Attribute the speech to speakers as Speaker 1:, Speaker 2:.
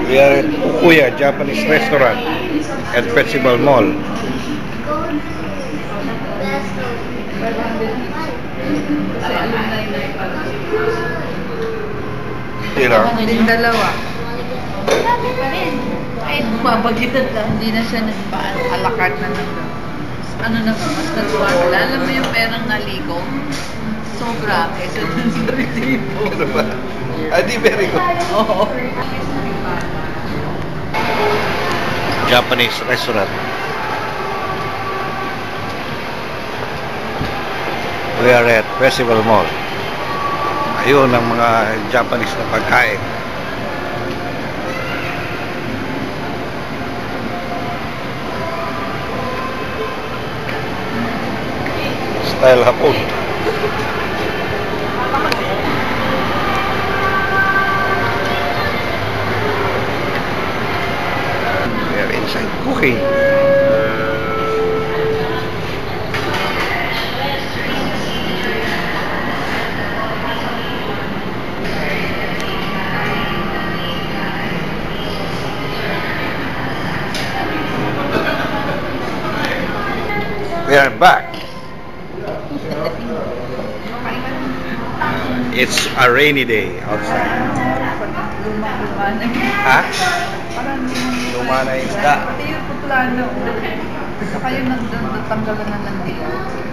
Speaker 1: We are at Fukuya Japanese restaurant at Festival Mall.
Speaker 2: Din dalawa. Kahit mabagitan lang, hindi na siya nagpa-alakart na lang. Ano na, mas nagwala. Alam mo yung perang naliko? Sobra. Kesa dun sa resibo.
Speaker 1: Ano ba? Adi, very good.
Speaker 2: Oo.
Speaker 1: Japanese restaurant. We are at Festival Mall. Ayun ang mga Japanese na pagkain. Style Hapon. We are inside cooking. We are back. It's a rainy day outside. Ha? Luma na isda.
Speaker 2: Pati yung plano. Saka yung nagtanggalan na ng dilaw.